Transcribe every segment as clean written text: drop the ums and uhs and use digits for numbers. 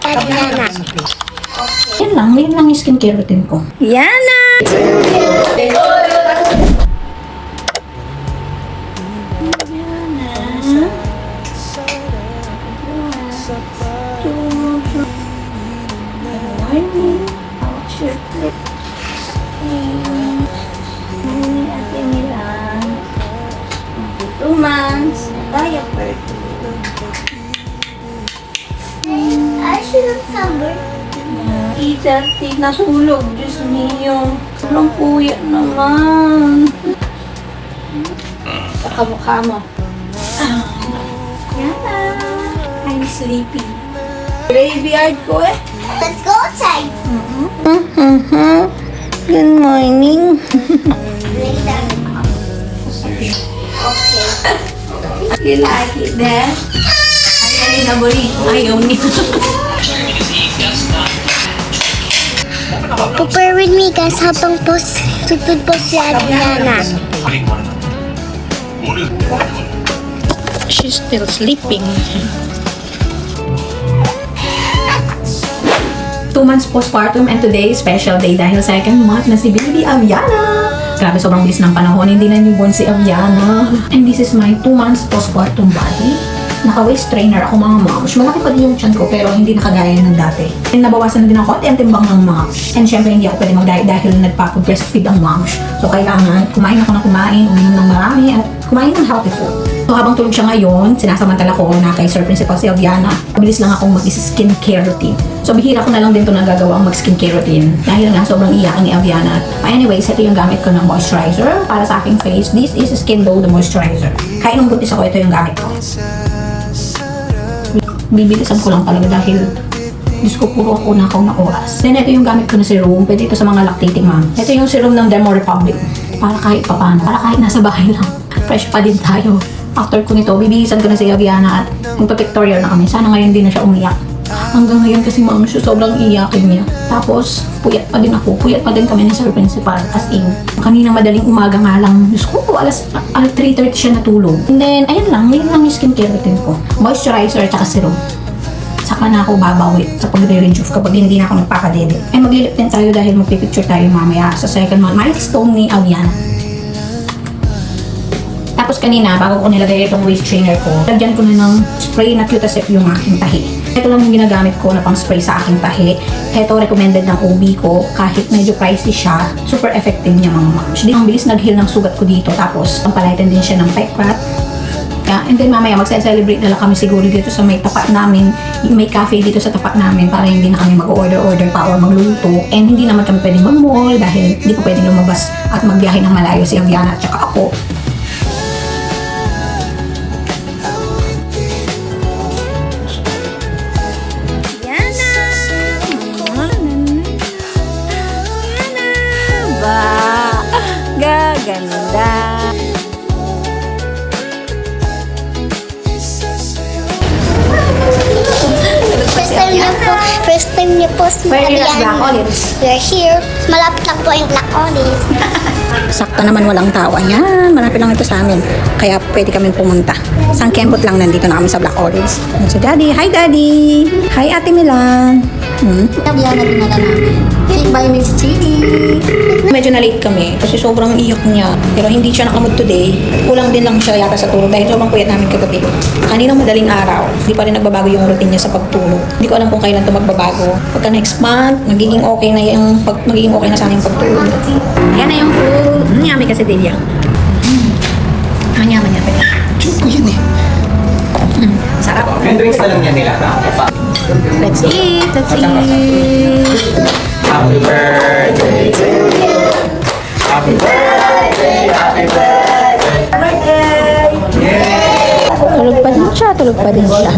Yana. Yan lang yung skincare routine ko. Yana! Ate Milan. 2 months. Diaper. I should have E30 nasulog. Diyos niyo. Walang puya naman. Sa kamukha mo. Yana. I'm sleepy. Graveyard ko eh. Let's go outside. Good morning. Lay down. You like it there? Ay, nabuli. Ayaw niya. Prepare with me guys habang tutod po si Adriana. She's still sleeping. 2 months postpartum and today special day dahil second month na si baby Aviana. Grabe, sobrang bilis ng panahon. Hindi na newborn si Aviana. And this is my 2 months postpartum body. Naka-waist trainer ako mga moms. Malaki pa din yung chan ko pero hindi na kagaya ng dati. And nabawasan na din ako konti ang timbang ng moms. And syempre hindi ako pwede mag-diet dahil nagpa-breastfeed ang moms. So kailangan kumain ako ng kumain, uminom ng marami at kumain ng healthy food. So habang tulog siya ngayon, sinasamantala ko na kay Sir Principal si Aviana. Mabilis lang akong mag-skincare routine. So bihira ko na lang din ito nagagawa ang mag-skincare routine. Dahil nga sobrang iyakan ni Aviana. Anyways, ito yung gamit ko ng moisturizer para sa aking face. This is Skin Glow the moisturizer. Kahit nung buntis ako, ito yung gamit ko. Bibilisan ko lang talaga dahil Diyos ko, puro ako nakaw na oras. Then, ito yung gamit ko na serum. Pwede ito sa mga lactating mom. Ito yung serum ng Dermo Republic. Para kahit papano. Para kahit nasa bahay lang. Fresh pa din tayo. After ko nito, bibilisan ko na si Aviana at magpa-pictorial na kami. Sana ngayon din na siya umiyak. Hanggang ngayon kasi ma'am, sobrang iyakin niya. Tapos, puyat pa din ako. Puyat pa din kami ni Sir Principal. As in, kanina madaling umaga nga lang. Diyos ko, alas 3:30 siya natulog. And then, ayun lang yung skincare routine ko. Moisturizer at saka serum. Saka na ako babawi sa pagre-rejuve kapag hindi na ako nagpakadede. Ay, maglilip din tayo dahil magpipicture tayo mamaya sa second month milestone ni Aviana. Tapos kanina, bago ko nilagay itong waist trainer ko, lagyan ko na ng spray na Cutacip yung aking tahi. Ito lang yung ginagamit ko na pang spray sa aking tahi. Ito recommended ng OB ko, kahit medyo pricey siya, super effective niya mga moms. Ang bilis nag-heal ng sugat ko dito, tapos pampalitan din siya ng pekrat. And then mamaya magse-celebrate na lang kami siguro dito sa may tapat namin, may cafe dito sa tapat namin para hindi na kami mag-order pa or magluluto. And hindi naman kami pwedeng mag-mall dahil hindi ko pwedeng lumabas at magbiyahe ng malayo si Aviana at saka ako. Gaganda. First time niyo po si Where is Adriana. Black Olives? We're here. Malapit lang po yung Black Olives. Sakto naman walang tawa. Yan, malapit lang ito sa amin. Kaya pwede kami pumunta. Isang kembot lang nandito na kami sa Black Olives. Yan si Daddy. Hi, Daddy! Hi, Ate Milan! Aviana dinala namin. Say bye, Miss Chidi! Medyo na-late kami kasi sobrang iyak niya. Pero hindi siya nakamod today. Kulang din lang siya yata sa tulog dahil sobrang puyat namin kagabi. Kaninang madaling araw, hindi pa rin nagbabago yung routine niya sa pagtulog. Hindi ko alam kung kailan ito magbabago. Pagka next month, magiging okay na sana yung pagtulog. Ayan na yung food. Yummy kasi din yan. Ang yaman niya. Diyo ko yun eh. Sarap. Yung drinks na lang yan nila. Let's eat. Let's eat. Happy birthday to you. Happy birthday, happy birthday. Yay! Tulog pa din siya.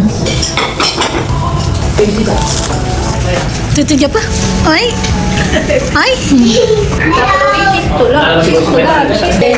Tutugya pa? Ay! Ay! Happy birthday.